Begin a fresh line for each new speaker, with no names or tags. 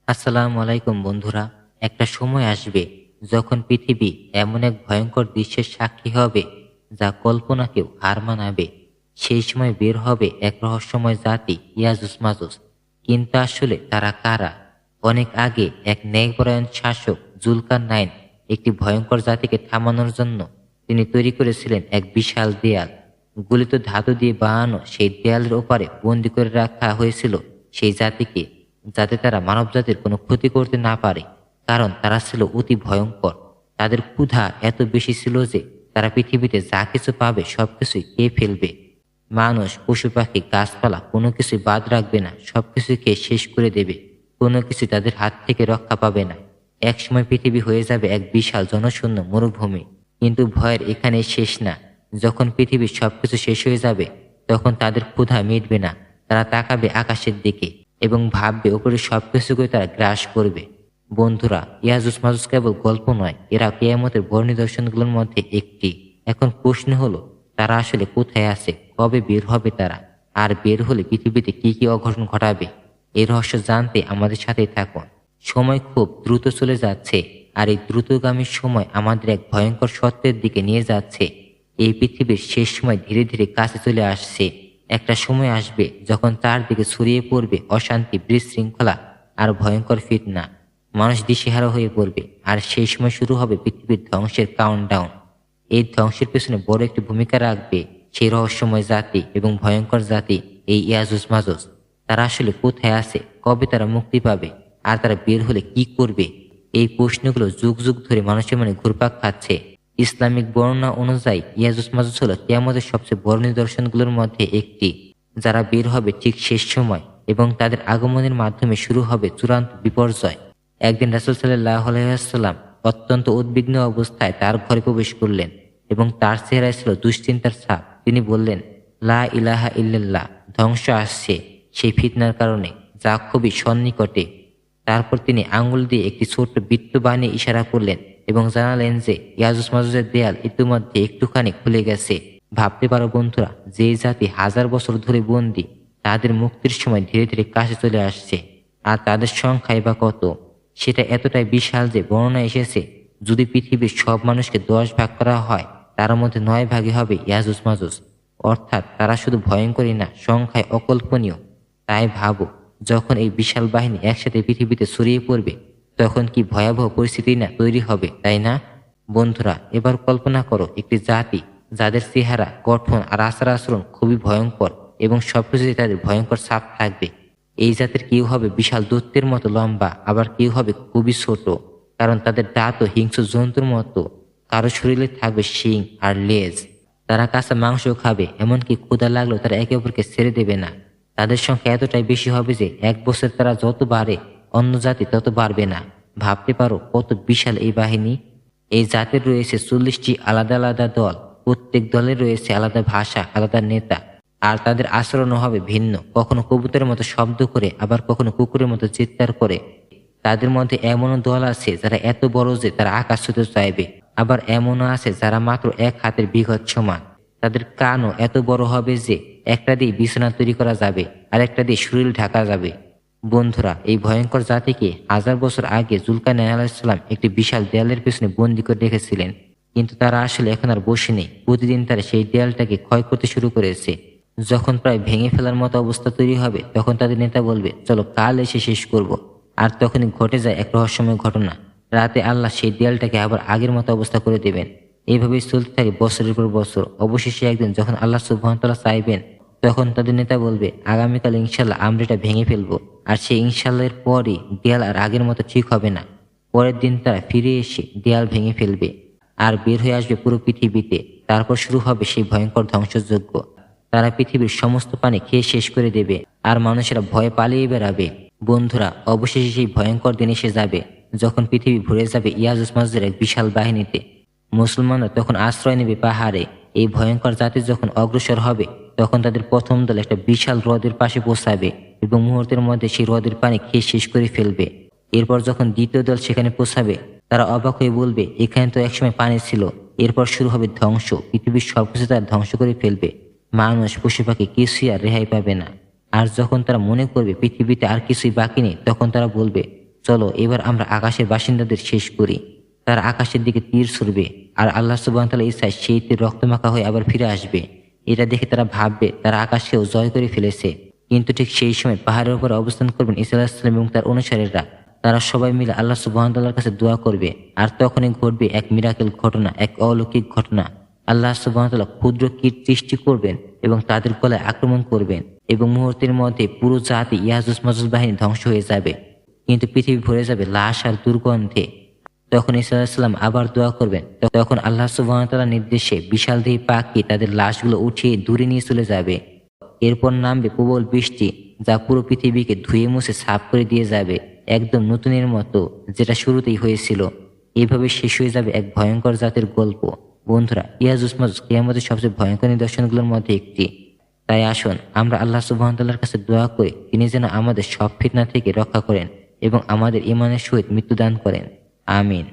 আসসালামু আলাইকুম বন্ধুরা। একটা সময় আসবে যখন পৃথিবী এমন এক ভয়ঙ্কর দৃশ্যের সাক্ষী হবে যা কল্পনাকেও হার মানাবে। সেই সময় বের হবে এক রহস্যময় জাতি ইয়াজুস মাজুস। কিন্তু আসলে তারা কারা? অনেক আগে এক ন্যায়পরায়ণ শাসক জুলকার নাইন একটি ভয়ঙ্কর জাতিকে থামানোর জন্য তিনি তৈরি করেছিলেন এক বিশাল দেয়াল। গলিত ধাতু দিয়ে বানানো সেই দেয়ালের ওপারে বন্দি করে রাখা হয়েছিল সেই জাতিকে, যাতে তারা মানবজাতির কোনো ক্ষতি করতে না পারে। কারণ তারা ছিল অতি ভয়ঙ্কর। তাদের ক্ষুধা এত বেশি ছিল যে তারা পৃথিবীতে যা কিছু পাবে সবকিছুই খেয়ে ফেলবে। মানুষ, পশু পাখি, গাছপালা কোনো কিছুই বাদ রাখবে না, সবকিছু খেয়ে শেষ করে দেবে। কোনো কিছু তাদের হাত থেকে রক্ষা পাবে না। একসময় পৃথিবী হয়ে যাবে এক বিশাল জনশূন্য মরুভূমি। কিন্তু ভয়ের এখানে শেষ না। যখন পৃথিবীর সবকিছু শেষ হয়ে যাবে তখন তাদের ক্ষুধা মিটবে না। তারা তাকাবে আকাশের দিকে এবং ভাববে ওপরে সবকিছুকে তারা গ্রাস করবে। বন্ধুরা, ইয়াজুজ মাজুজ কেবল গল্প নয়, এরা কিয়ামতের বড় নিদর্শনগুলোর মধ্যে একটি। এখন প্রশ্ন হলো, তারা আসলে কোথায় আছে, কবে বের হবে তারা, আর বের হলে পৃথিবীতে কি কি অঘটন ঘটাবে? এই রহস্য জানতে আমাদের সাথেই থাকুন। সময় খুব দ্রুত চলে যাচ্ছে, আর এই দ্রুতগামী সময় আমাদের এক ভয়ঙ্কর সত্যের দিকে নিয়ে যাচ্ছে। এই পৃথিবীর শেষ সময় ধীরে ধীরে কাছে চলে আসছে। একটা সময় আসবে যখন চারদিকে ছড়িয়ে পড়বে অশান্তি, বিশৃঙ্খলা আর ভয়ঙ্কর ফিতনা। মানুষ দিশেহারা হয়ে পড়বে, আর সেই সময় শুরু হবে পৃথিবীর ধ্বংসের কাউন্টডাউন। এই ধ্বংসের পেছনে বড় একটি ভূমিকা রাখবে সেই রহস্যময় জাতি এবং ভয়ঙ্কর জাতি, এই ইয়াজুজ মাজুজ। তারা আসলে কোথায় আছে, কবে তারা মুক্তি পাবে, আর তারা বের হলে কি করবে? এই প্রশ্নগুলো যুগ যুগ ধরে মানুষের মনে ঘুরপাক খাচ্ছে। ইসলামিক বর্ণনা অনুযায়ী ইয়াজুজ মাজুজ হলো কিয়ামতের সবচেয়ে বড় নিদর্শনগুলোর মধ্যে একটি, যারা বের হবে ঠিক শেষ সময়, এবং তাদের আগমনের মাধ্যমে শুরু হবে চূড়ান্ত বিপর্যয়। একদিন রাসূল সাল্লাল্লাহু আলাইহি ওয়াসাল্লাম অত্যন্ত উদ্বিগ্ন অবস্থায় তার ঘরে প্রবেশ করলেন, এবং তার চেহারায় ছিল দুশ্চিন্তার ছাপ। তিনি বললেন, লা ইলাহা ইল্লাল্লাহ, ধ্বংস আসছে সেই ফিতনার কারণে, যা খুবই সন্নিকটে। তারপর তিনি আঙ্গুল দিয়ে একটি ছোট্ট বৃত্ত বানিয়ে ইশারা করলেন এবং জানালেন যে ইয়াজুজ মাজুজের দেয়াল ইতিমধ্যে একটুখানি খুলে গেছে। ভাবতে পারো বন্ধুরা, যে জাতি হাজার বছর ধরে বন্দী, তাদের মুক্তির সময় ধীরে ধীরে কাছে চলে আসছে। আর তাদের সংখ্যাই বা কত? সেটা এতটাই বিশাল যে বর্ণনা এসেছে, যদি পৃথিবীর সব মানুষকে 10 ভাগ করা হয়, তার মধ্যে 9 ভাগই হবে ইয়াজুজ মাজুজ। অর্থাৎ তারা শুধু ভয়ঙ্করই না, সংখ্যায় অকল্পনীয়। তাই ভাবো, যখন এই বিশাল বাহিনী একসাথে পৃথিবীতে ছড়িয়ে পড়বে, তখন কি ভয়াবহ পরিস্থিতি না তৈরি হবে, তাই না? বন্ধুরা, এবার কল্পনা করো একটি জাতি যাদের চেহারা, গঠন আর আচার আচরণ খুবই ভয়ঙ্কর, এবং সবকিছুতে তাদের ভয়ঙ্কর ছাপ থাকবে। এই জাতের কেউ হবে বিশাল দৈত্যের মতো লম্বা, আবার কেউ হবে খুবই ছোট, কারণ তাদের দাঁত ও হিংস্র জন্তুর মতো। কারো শরীরে থাকবে শিং আর লেজ। তারা কাঁচা মাংস খাবে, এমনকি ক্ষুধা লাগলেও তারা একে অপরকে ছেড়ে দেবে না। তাদের সংখ্যা এতটাই বেশি হবে যে এক বছর তারা যত বাড়ে, অন্য জাতি তত বাড়বে না। ভাবতে পারো কত বিশাল এই বাহিনী। এই জাতির রয়েছে 40টি আলাদা আলাদা দল। প্রত্যেক দলের রয়েছে আলাদা ভাষা, আলাদা নেতা, আর তাদের আচরণও হবে ভিন্ন। কখনো কবুতরের মতো শব্দ করে, আবার কখনো কুকুরের মতো চিৎকার করে। তাদের মধ্যে এমনও দল আছে যারা এত বড় যে তারা আকাশ ছুঁতে চাইবে, আবার এমনও আছে যারা মাত্র এক হাতের বৃহৎ সমান। তাদের কানও এত বড় হবে যে একটা দিয়ে বিছানা তৈরি করা যাবে, আর একটা দিয়ে শরীর ঢাকা যাবে। বন্ধুরা, এই ভয়ঙ্কর জাতিকে হাজার বছর আগে জুলকারনাইন আলাইহিস সালাম একটি বিশাল দেয়ালের পেছনে বন্দী করে রেখেছিলেন। কিন্তু তারা আসলে এখন আর বসে নেই। প্রতিদিন তারা সেই দেয়ালটাকে ক্ষয় করতে শুরু করেছে। যখন প্রায় ভেঙে ফেলার মতো অবস্থা তৈরি হবে, তখন তাদের নেতা বলবে, চলো কাল এসে শেষ করব। আর তখনই ঘটে যায় এক রহস্যময় ঘটনা। রাতে আল্লাহ সেই দেয়ালটাকে আবার আগের মতো অবস্থা করে দেবেন। এইভাবেই চলতে থাকে বছরের পর বছর। অবশেষে একদিন যখন আল্লাহ সুবহানাহু ওয়া তাআলা চাইবেন, তখন তাদের নেতা বলবে, আগামীকাল ইনশাল্লাহ আমরা এটা ভেঙে ফেলবো। আর সেই ইনশাল্লাহের পরই দেয়াল আর আগের মতো ঠিক হবে না। পরের দিন তারা ফিরে এসে দেয়াল ভেঙে ফেলবে, আর বের হয়ে আসবে পুরো পৃথিবীতে। তারপর শুরু হবে সেই ভয়ঙ্কর ধ্বংসযজ্ঞ। তারা পৃথিবীর সমস্ত পানি খেয়ে শেষ করে দেবে, আর মানুষেরা ভয়ে পালিয়ে বেড়াবে। বন্ধুরা, অবশেষে সেই ভয়ঙ্কর দিন এসে যাবে যখন পৃথিবী ভরে যাবে ইয়াজুজ মাজুজের এক বিশাল বাহিনীতে। মুসলমানরা তখন আশ্রয় নেবে পাহাড়ে। এই ভয়ঙ্কর জাতি যখন অগ্রসর হবে, তখন তাদের প্রথম দল একটা বিশাল হ্রদের পাশে পৌঁছাবে, এবং মুহূর্তের মধ্যে সেই হ্রদের পানি খেয়ে শেষ করে ফেলবে। এরপর যখন দ্বিতীয় দল সেখানে পৌঁছাবে, তারা অবাক হয়ে বলবে, এখানে তো একসময় পানি ছিল। এরপর শুরু হবে ধ্বংস। পৃথিবীর সবকিছু তারা ধ্বংস করে ফেলবে। মানুষ, পশু পাখি কিছুই আর রেহাই পাবে না। আর যখন তারা মনে করবে পৃথিবীতে আর কিছুই বাকি নেই, তখন তারা বলবে, চলো এবার আমরা আকাশের বাসিন্দাদের শেষ করি। তারা আকাশের দিকে তীর ছুড়বে, আর আল্লাহ সুবহানাহু ওয়া তাআলার ইচ্ছায় সেই তীর রক্তমাখা হয়ে আবার ফিরে আসবে। এটা দেখে তারা ভাববে তারা আকাশকেও জয় করে ফেলেছে। কিন্তু ঠিক সেই সময় পাহাড়ের উপর অবস্থান করবেন ঈসা আলাইহিস সালাম এবং তার অনুসারীরা। তারা সবাই মিলে আল্লাহ সুবহানাহু ওয়া তাআলার কাছে দোয়া করবে, আর তখনই ঘটবে এক মিরাকেল ঘটনা, এক অলৌকিক ঘটনা। আল্লাহ সুবহানাহু ওয়া তাআলা ক্ষুদ্র কীট সৃষ্টি করবেন এবং তাদের গলায় আক্রমণ করবেন, এবং মুহূর্তের মধ্যে পুরো জাতি ইয়াজুজ মাজুজ বাহিনী ধ্বংস হয়ে যাবে। কিন্তু পৃথিবী ভরে যাবে লাশ আর দুর্গন্ধে। তখন ঈসা আলাইহিস সালাম আবার দোয়া করবেন। তখন আল্লাহ সুবহানাহু ওয়া তাআলার নির্দেশে বিশালদেহী পাখি তাদের লাশগুলো উঠিয়ে দূরে নিয়ে চলে যাবে। এরপর নামবে প্রবল বৃষ্টি, যা পুরো পৃথিবীকে ধুয়ে মুছে সাফ করে দিয়ে যাবে, একদম নতুনের মতো, যেটা শুরুতেই হয়েছিল। এইভাবে শেষ হয়ে যাবে এক ভয়ঙ্কর জাতের গল্প। বন্ধুরা, ইয়াজুজ মাজুজ কিয়ামতের সবচেয়ে ভয়ঙ্কর নিদর্শনগুলোর মধ্যে একটি। তাই আসুন আমরা আল্লাহ সুবহানাহু ওয়া তাআলার কাছে দোয়া করি, তিনি যেন আমাদের সব ফিতনা থেকে রক্ষা করেন এবং আমাদের ঈমানের সহিত মৃত্যুদান করেন। আমিন।